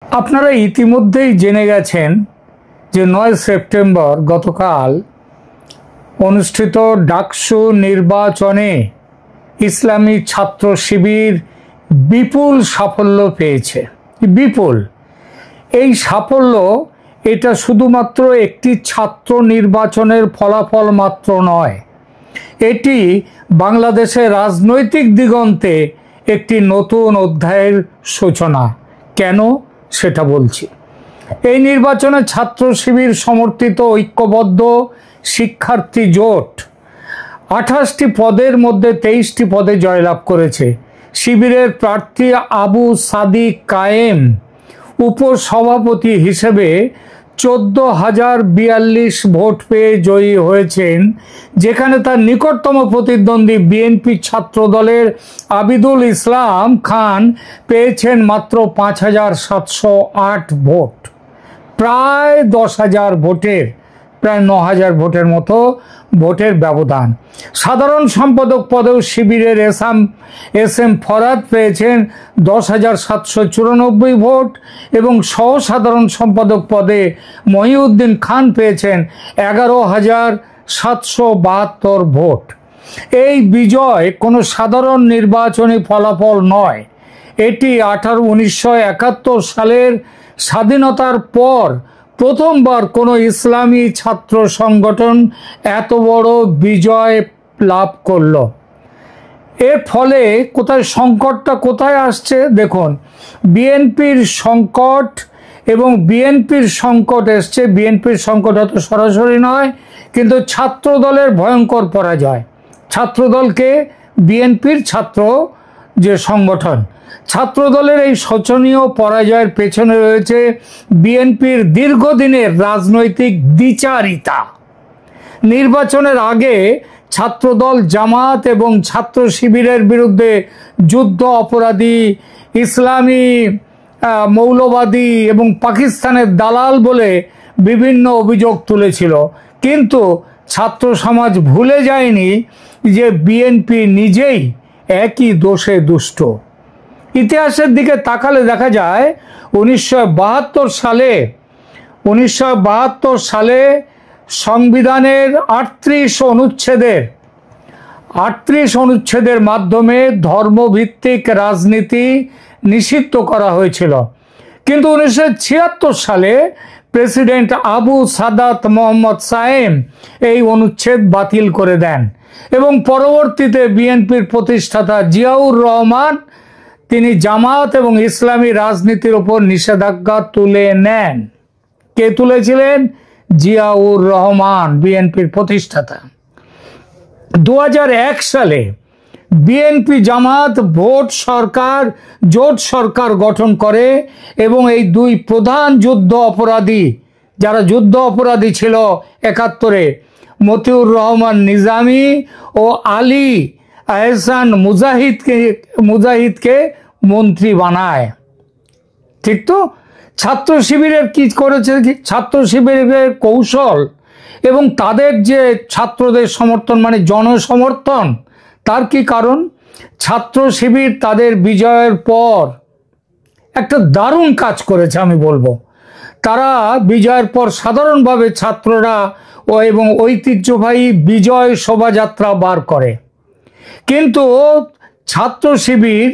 আপনারা ইতিমধ্যেই জেনে গেছেন যে 9 সেপ্টেম্বর গতকাল অনুষ্ঠিত ডাকসু নির্বাচনে ইসলামী ছাত্র শিবির বিপুল সাফল্য পেয়েছে। বিপুল এই সাফল্য এটা শুধুমাত্র একটি ছাত্র নির্বাচনের ফলাফল মাত্র নয়, এটি বাংলাদেশের রাজনৈতিক দিগন্তে একটি নতুন অধ্যায়ের সূচনা। কেন সেটা বলছি। এই নির্বাচনে ছাত্র শিবির সমর্থিত ঐক্যবদ্ধ শিক্ষার্থী জোট 28টি পদের মধ্যে 23টি পদে জয়লাভ করেছে। শিবিরের প্রার্থী আবু সাদিক কায়েম উপসভাপতি হিসেবে 14,042 ভোট পেয়ে জয়ী হয়েছেন, যেখানে তার নিকটতম প্রতিদ্বন্দ্বী বিএনপি ছাত্র দলের আবিদুল ইসলাম খান পেয়েছেন মাত্র 5,708 ভোট। প্রায় 10,000 ভোটের, প্রায় 9,000 ভোটের মতো ভোটের ব্যবধান। সাধারণ সম্পাদক পদেও শিবিরের এস এম ফরাদ পেয়েছেন 10,794 ভোট এবং সহ সাধারণ সম্পাদক পদে মহিউদ্দিন খান পেয়েছেন 11,772 ভোট। এই বিজয় কোনো সাধারণ নির্বাচনী ফলাফল নয়, এটি 1971 সালের স্বাধীনতার পর প্রথমবার কোনো ইসলামী ছাত্র সংগঠন এত বড় বিজয় লাভ করল। এর ফলে সংকটটা কোথায় আসছে দেখুন। বিএনপির সংকট এবং বিএনপির সংকট এসছে। বিএনপির সংকট এত সরাসরি নয়, কিন্তু ছাত্র দলের ভয়ঙ্কর পরাজয়। ছাত্রদলকে বিএনপির ছাত্র যে সংগঠন, ছাত্রদলের এই শোচনীয় পরাজয়ের পেছনে রয়েছে বিএনপির দীর্ঘদিনের রাজনৈতিক দ্বিচারিতা। নির্বাচনের আগে ছাত্রদল জামাত এবং ছাত্র শিবিরের বিরুদ্ধে যুদ্ধ অপরাধী, ইসলামী মৌলবাদী এবং পাকিস্তানের দালাল বলে বিভিন্ন অভিযোগ তুলেছিল, কিন্তু ছাত্র সমাজ ভুলে যায়নি যে বিএনপি নিজেই একই দোষে দুষ্ট। ইতিহাসের দিকে তাকালে দেখা যায় 1972 সালে সংবিধানের 38 অনুচ্ছেদের মাধ্যমে ধর্মভিত্তিক রাজনীতি নিষিদ্ধ করা হয়েছিল, কিন্তু 1976 সালে প্রেসিডেন্ট আবু সাদাত মোহাম্মদ সায়েম এই অনুচ্ছেদ বাতিল করে দেন এবং পরবর্তীতে বিএনপির প্রতিষ্ঠাতা জিয়াউর রহমান তিনি জামাত এবং ইসলামী রাজনীতির উপর নিষেধাজ্ঞা তুলে নেন। কে তুলেছিলেন? জিয়াউর রহমান, বিএনপির প্রতিষ্ঠাতা। 2001 সালে বিএনপি জামাত জোট সরকার গঠন করে এবং এই দুই প্রধান যারা যুদ্ধ অপরাধী ছিল 71-এ, মতিউর রহমান নিজামী ও আলী আহসান মুজাহিদকে মন্ত্রী বানায়। ঠিক তো? ছাত্র শিবিরের কি করেছে? ছাত্র শিবিরের কৌশল এবং তাদের যে ছাত্রদের সমর্থন মানে জনসমর্থন, তার কি কারণ? ছাত্র শিবির তাদের বিজয়ের পর একটা দারুণ কাজ করেছে, আমি বলবো। তারা বিজয়ের পর সাধারণভাবে ছাত্ররা এবং ঐতিহ্যবাহী বিজয় শোভাযাত্রা বার করে, কিন্তু ছাত্র শিবির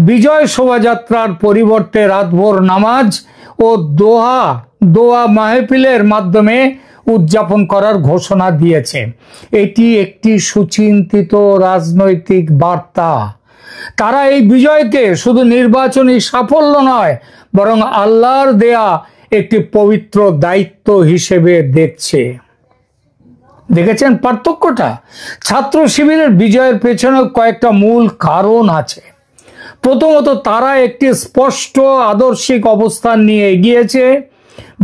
বিজয় শোভাযাত্রার পরিবর্তে রাতভর নামাজ ও দোয়া মাহফিলের মাধ্যমে উদযাপন করার ঘোষণা দিয়েছে। এটি একটি সুচিন্তিত রাজনৈতিক বার্তা। তারা এই বিজয়কে শুধু নির্বাচনী সাফল্য নয়, বরং আল্লাহর দেয়া একটি পবিত্র দায়িত্ব হিসেবে দেখছে। দেখেছেন পার্থক্যটা? ছাত্র শিবিরের বিজয়ের পেছনে কয়েকটা মূল কারণ আছে। প্রথমত, তারা একটি স্পষ্ট আদর্শিক অবস্থান নিয়ে এগিয়েছে।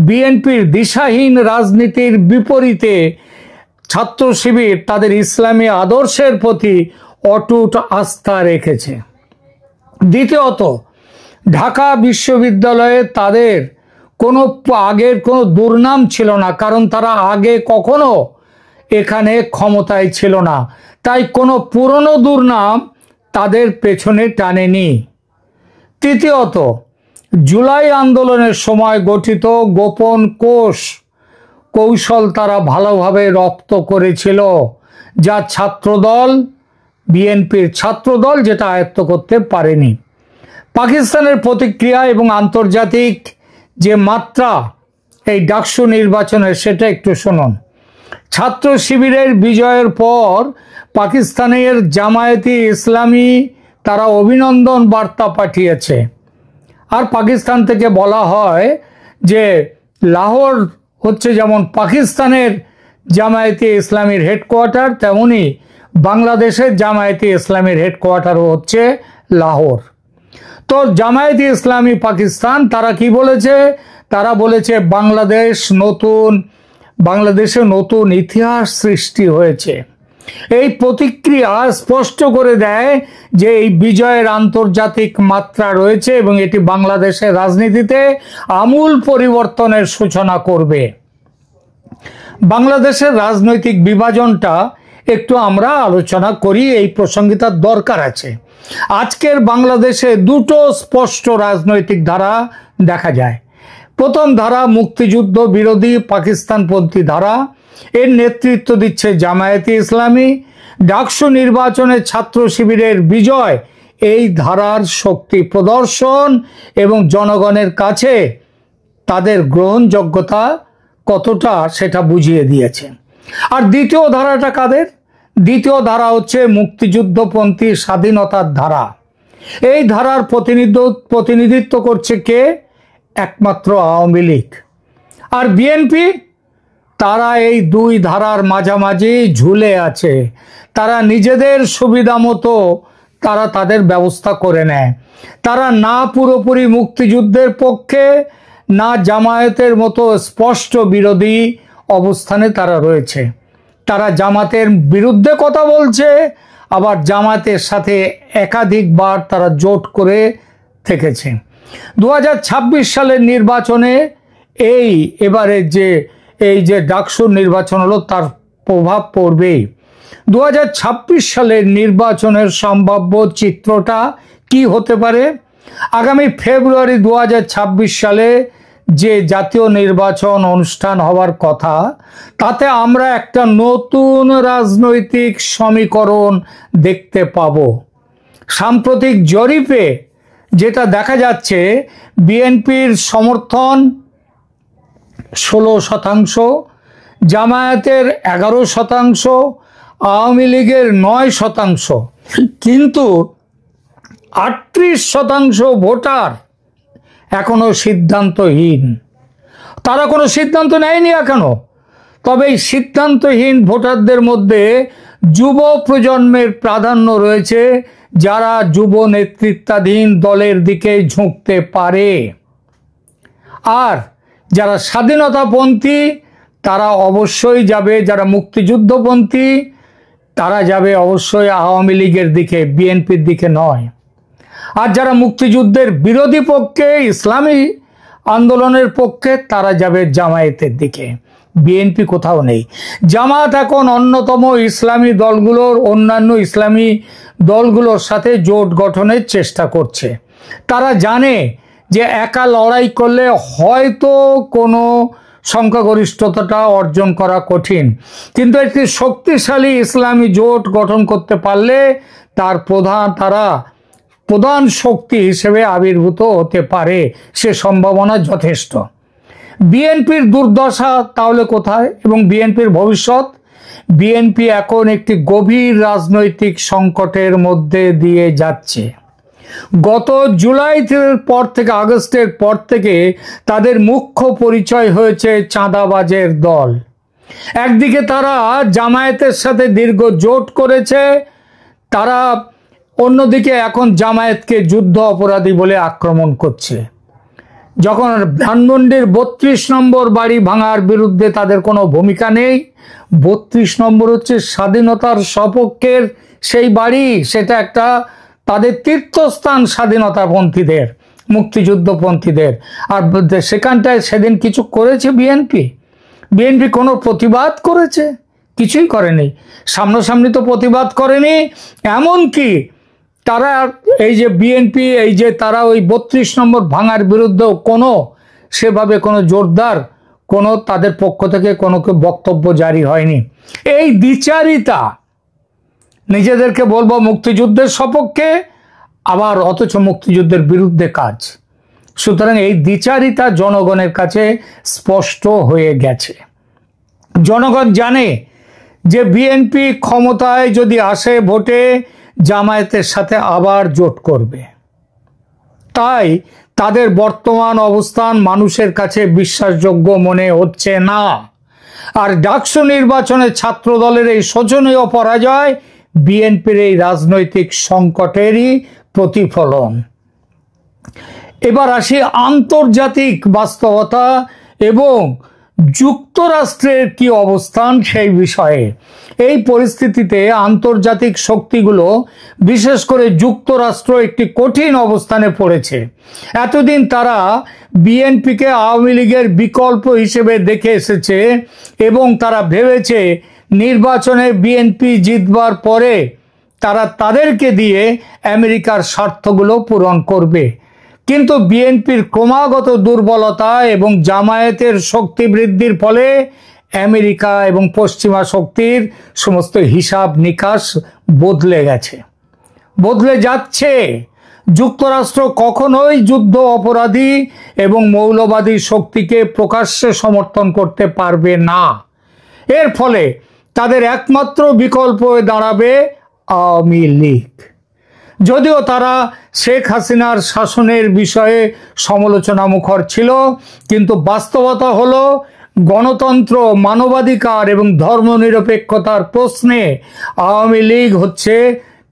বিএনপির দিশাহীন রাজনীতির বিপরীতে ছাত্র শিবির তাদের ইসলামী আদর্শের প্রতি অটুট আস্থা রেখেছে। দ্বিতীয়ত, ঢাকা বিশ্ববিদ্যালয়ে তাদের আগের কোনো দুর্নাম ছিল না, কারণ তারা আগে কখনো এখানে ক্ষমতায় ছিল না, তাই কোনো পুরনো দুর্নাম তাদের পেছনে টানেনি। তৃতীয়ত, জুলাই আন্দোলনের সময় গঠিত গোপন কৌশল তারা ভালোভাবে রপ্ত করেছিল, যা ছাত্রদল, বিএনপির ছাত্রদল যেটা আয়ত্ত করতে পারেনি। পাকিস্তানের প্রতিক্রিয়া এবং আন্তর্জাতিক যে মাত্রা এই ডাকসু নির্বাচনের, সেটা একটু শুনুন। ছাত্র শিবিরের বিজয়ের পর পাকিস্তানের জামায়াতে ইসলামী তারা অভিনন্দন বার্তা পাঠিয়েছে। আর পাকিস্তান থেকে বলা হয় যে লাহোর হচ্ছে যেমন পাকিস্তানের জামায়াতে ইসলামীর হেডকোয়ার্টার, তেমনি বাংলাদেশের জামায়াতে ইসলামীর হেডকোয়ার্টারও হচ্ছে লাহোর। তো জামায়াতে ইসলামী পাকিস্তান তারা কি বলেছে? তারা বলেছে বাংলাদেশে নতুন ইতিহাস সৃষ্টি হয়েছে। এই প্রতিক্রিয়া স্পষ্ট করে দেয় যে এই বিজয়ের আন্তর্জাতিক মাত্রা রয়েছে এবং এটি বাংলাদেশের রাজনীতিতে আমূল পরিবর্তনের সূচনা করবে। বাংলাদেশের রাজনৈতিক বিভাজনটা একটু আমরা আলোচনা করি, এই প্রসঙ্গে তার দরকার আছে। আজকের বাংলাদেশে দুটো স্পষ্ট রাজনৈতিক ধারা দেখা যায়। প্রথম ধারা মুক্তিযুদ্ধ বিরোধী পাকিস্তানপন্থী ধারা, এর নেতৃত্ব দিচ্ছে জামায়াতে ইসলামী। ডাকসু নির্বাচনে ছাত্র শিবিরের বিজয় এই ধারার শক্তি প্রদর্শন এবং জনগণের কাছে তাদের গ্রহণযোগ্যতা কতটা সেটা বুঝিয়ে দিয়েছে। আর দ্বিতীয় ধারাটা কাদের? দ্বিতীয় ধারা হচ্ছে মুক্তিযুদ্ধপন্থী স্বাধীনতার ধারা। এই ধারার প্রতিনিধিত্ব করছে কে? একমাত্র আওয়ামী লীগ আর বিএনপি। তারা এই দুই ধারার মাঝামাঝি ঝুলে আছে। তারা নিজেদের সুবিধা মতো তারা তাদের ব্যবস্থা করে নেয়। তারা না পুরোপুরি মুক্তিযুদ্ধের পক্ষে, না জামায়াতের মতো স্পষ্ট বিরোধী অবস্থানে তারা রয়েছে। তারা জামাতের বিরুদ্ধে কথা বলছে, আবার জামাতের সাথে একাধিকবার তারা জোট করে থেকেছে। 2026 সালের নির্বাচনে এবারে এই যে ডাকসুর নির্বাচন হলো, তার প্রভাব পড়বেই। 2026 সালের নির্বাচনের সম্ভাব্য চিত্রটা কি হতে পারে? আগামী ফেব্রুয়ারি 2026 সালে যে জাতীয় নির্বাচন অনুষ্ঠান হওয়ার কথা, তাতে আমরা একটা নতুন রাজনৈতিক সমীকরণ দেখতে পাব। সাম্প্রতিক জরিপে যেটা দেখা যাচ্ছে, বিএনপির সমর্থন 16%, জামায়াতের 11%, আওয়ামী লীগের 9%, কিন্তু 38% ভোটার এখনো সিদ্ধান্তহীন। তারা কোনো সিদ্ধান্ত নেয়নি এখনো। তবে এই সিদ্ধান্তহীন ভোটারদের মধ্যে যুব প্রজন্মের প্রাধান্য রয়েছে, যারা যুব নেতৃত্বাধীন দলের দিকে ঝুঁকতে পারে। আর যারা স্বাধীনতাপন্থী তারা অবশ্যই যাবে, যারা মুক্তিযুদ্ধপন্থী তারা যাবে অবশ্যই আওয়ামী লীগের দিকে, বিএনপির দিকে নয়। আর যারা মুক্তিযুদ্ধের বিরোধী পক্ষে, ইসলামী আন্দোলনের পক্ষে, তারা যাবে জামায়াতের দিকে। বিএনপি কোথাও নেই। জামাত এখন অন্যতম অন্যান্য ইসলামী দলগুলোর সাথে জোট গঠনের চেষ্টা করছে। তারা জানে যে একা লড়াই করলে হয়তো কোনো সংখ্যাগরিষ্ঠতা অর্জন করা কঠিন, কিন্তু একটি শক্তিশালী ইসলামী জোট গঠন করতে পারলে তারা প্রধান শক্তি হিসেবে আবির্ভূত হতে পারে, সে সম্ভাবনা যথেষ্ট। বিএনপির দুর্দশা তাহলে কোথায় এবং বিএনপির ভবিষ্যৎ? বিএনপি এখন একটি গভীর রাজনৈতিক সংকটের মধ্যে দিয়ে যাচ্ছে। গত জুলাইয়ের পর থেকে, আগস্টের পর থেকে তাদের মুখ্য পরিচয় হয়েছে চাঁদাবাজের দল। একদিকে তারা জামায়াতের সাথে দীর্ঘ জোট করেছে, তারা অন্যদিকে এখন জামায়াতকে যুদ্ধ অপরাধী বলে আক্রমণ করছে। যখন ধানমন্ডির 32 নম্বর বাড়ি ভাঙার বিরুদ্ধে তাদের কোনো ভূমিকা নেই, 32 নম্বর হচ্ছে স্বাধীনতার সপক্ষের সেই বাড়ি, সেটা একটা তাদের তীর্থস্থান স্বাধীনতাপন্থীদের, মুক্তিযুদ্ধপন্থীদের। আর সেখানটায় সেদিন কিছু করেছে বিএনপি কোনো প্রতিবাদ করেছে? কিছুই করেনি। সামনাসামনি তো প্রতিবাদ করেনি। এমনকি তারা এই যে বিএনপি, এই যে তারা ওই 32 নম্বর ভাঙার বিরুদ্ধেও কোনো সেভাবে কোনো জোরদার কোনো তাদের পক্ষ থেকে কোনো বক্তব্য জারি হয়নি। এই দ্বিচারিতা, নিজেদেরকে বলবো মুক্তিযুদ্ধের সপক্ষে, আবার অথচ মুক্তিযুদ্ধের বিরুদ্ধে কাজ। সুতরাং এই দ্বিচারিতা জনগণের কাছে স্পষ্ট হয়ে গেছে। জনগণ জানে যে বিএনপি ক্ষমতায় যদি আসে ভোটে, জামায়াতের সাথে আবার জোট করবে। তাই তাদের বর্তমান অবস্থান মানুষের কাছে বিশ্বাসযোগ্য মনে হচ্ছে না। আর ডাকসু নির্বাচনে ছাত্র দলের এই শোচনীয় পরাজয় বিএনপির এই রাজনৈতিক সংকটেরই প্রতিফলন। এবার আসি আন্তর্জাতিক বাস্তবতা এবং যুক্তরাষ্ট্রের কি অবস্থান সেই বিষয়ে। এই পরিস্থিতিতে আন্তর্জাতিক শক্তিগুলো, বিশেষ করে যুক্তরাষ্ট্র, একটি কঠিন অবস্থানে পড়েছে। এতদিন তারা বিএনপিকে আওয়ামী লীগের বিকল্প হিসেবে দেখে এসেছে এবং তারা ভেবেছে নির্বাচনে বিএনপি জিতবার পরে তারা তাদেরকে দিয়ে আমেরিকার স্বার্থগুলো পূরণ করবে। কিন্তু বিএনপির ক্রমাগত দুর্বলতা এবং জামায়াতের শক্তি বৃদ্ধির ফলে আমেরিকা এবং পশ্চিমা শক্তির সমস্ত হিসাব নিকাশ বদলে গেছে, বদলে যাচ্ছে। যুক্তরাষ্ট্র কখনোই যুদ্ধ অপরাধী এবং মৌলবাদী শক্তিকে প্রকাশ্যে সমর্থন করতে পারবে না। এর ফলে তাদের একমাত্র বিকল্প হয়ে দাঁড়াবে আওয়ামী লীগ। যদিও তারা শেখ হাসিনার শাসনের বিষয়ে সমালোচনা মুখর ছিল, কিন্তু বাস্তবতা হলো গণতন্ত্র, মানবাধিকার এবং ধর্মনিরপেক্ষতার প্রশ্নে আওয়ামী লীগ হচ্ছে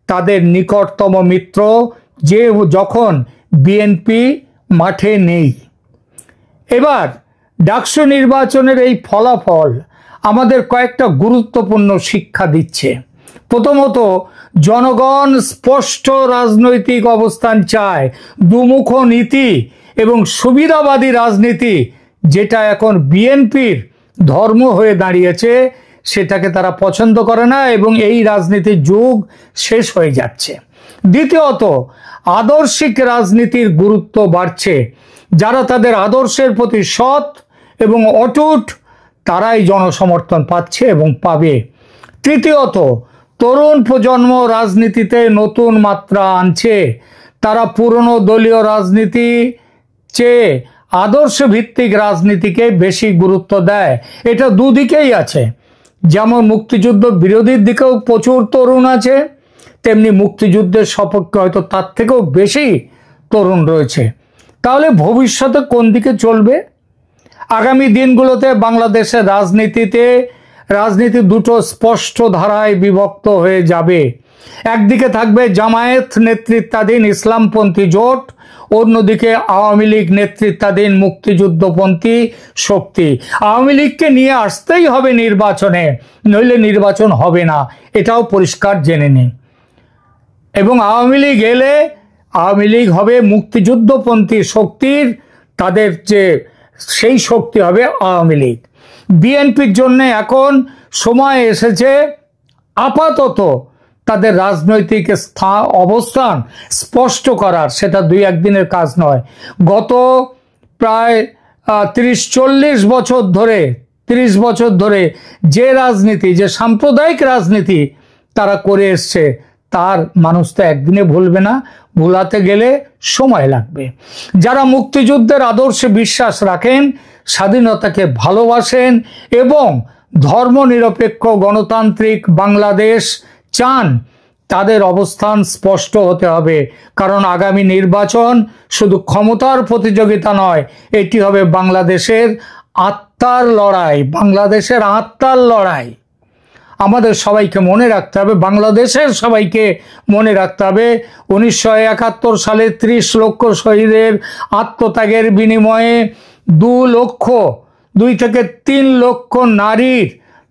তাদের নিকটতম মিত্র, যে যখন বিএনপি মাঠে নেই। এবার ডাকসু নির্বাচনের এই ফলাফল আমাদের কয়েকটা গুরুত্বপূর্ণ শিক্ষা দিচ্ছে। প্রথমত, জনগণ স্পষ্ট রাজনৈতিক অবস্থান চায়। দুমুখ নীতি এবং সুবিধাবাদী রাজনীতি, যেটা এখন বিএনপির ধর্ম হয়ে দাঁড়িয়েছে, সেটাকে তারা পছন্দ করে না এবং এই রাজনীতির যুগ শেষ হয়ে যাচ্ছে। দ্বিতীয়ত, আদর্শিক রাজনীতির গুরুত্ব বাড়ছে। যারা তাদের আদর্শের প্রতি সৎ এবং অটুট, তারাই জনসমর্থন পাচ্ছে এবং পাবে। তৃতীয়ত, তরুণ প্রজন্ম রাজনীতিতে নতুন মাত্রা আনছে। তারা পুরনো দলীয় রাজনীতি চেয়ে আদর্শ ভিত্তিক রাজনীতিকে বেশি গুরুত্ব দেয়। এটা দুদিকেই আছে। যেমন মুক্তিযুদ্ধ বিরোধীর দিকেও প্রচুর তরুণ আছে, তেমনি মুক্তিযুদ্ধের সপক্ষে হয়তো তার থেকেও বেশি তরুণ রয়েছে। তাহলে ভবিষ্যতে কোন দিকে চলবে? আগামী দিনগুলোতে বাংলাদেশের রাজনীতি দুটো স্পষ্ট ধারায় বিভক্ত হয়ে যাবে। একদিকে থাকবে জামায়াত নেতৃত্বাধীন ইসলামপন্থী জোট, অন্যদিকে আওয়ামী লীগ নেতৃত্বাধীন মুক্তিযুদ্ধপন্থী শক্তি। আওয়ামী লীগকে নিয়ে আসতেই হবে নির্বাচনে, নইলে নির্বাচন হবে না, এটাও পরিষ্কার জেনে নিন। এবং আওয়ামী লীগ এলে আওয়ামী লীগ হবে মুক্তিযুদ্ধপন্থী শক্তির, তাদের যে সেই শক্তি হবে আওয়ামী লীগ। বিএনপির জন্য এখন সময় এসেছে আপাতত তাদের রাজনৈতিক অবস্থান স্পষ্ট করার। সেটা 2-1 দিনের কাজ নয়। গত প্রায় 30-40 বছর ধরে যে রাজনীতি, যে সাম্প্রদায়িক রাজনীতি তারা করে এসছে, তার মানুষ তো একদিনে ভুলবে না, ভুলাতে গেলে সময় লাগবে। যারা মুক্তিযুদ্ধের আদর্শে বিশ্বাস রাখেন, স্বাধীনতাকে ভালোবাসেন এবং ধর্মনিরপেক্ষ গণতান্ত্রিক বাংলাদেশ চান, তাদের অবস্থান স্পষ্ট হতে হবে। কারণ আগামী নির্বাচন শুধু ক্ষমতার প্রতিযোগিতা নয়, এটি হবে বাংলাদেশের আত্মার লড়াই, বাংলাদেশের আত্মার লড়াই। আমাদের সবাইকে মনে রাখতে হবে, বাংলাদেশের সবাইকে মনে রাখতে হবে, 1971 সালে 30 লক্ষ শহীদের আত্মত্যাগের বিনিময়ে 2 থেকে 3 লক্ষ নারীর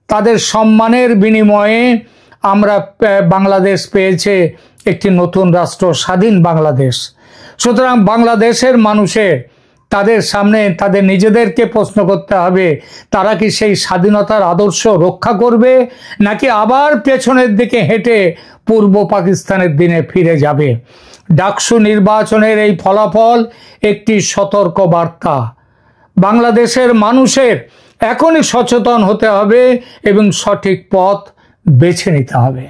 তাদের সম্মানের বিনিময়ে আমরা বাংলাদেশ পেয়েছে একটি নতুন রাষ্ট্র, স্বাধীন বাংলাদেশ। সুতরাং বাংলাদেশের মানুষের তাদের সামনে তাদের নিজেদেরকে প্রশ্ন করতে হবে, তারা কি সেই স্বাধীনতার আদর্শ রক্ষা করবে, নাকি আবার পেছনের দিকে হেঁটে পূর্ব পাকিস্তানের দিনে ফিরে যাবে। ডাকসু নির্বাচনের এই ফলাফল একটি সতর্ক বার্তা। বাংলাদেশের মানুষের এখনই সচেতন হতে হবে এবং সঠিক পথ বেছে নিতে হবে।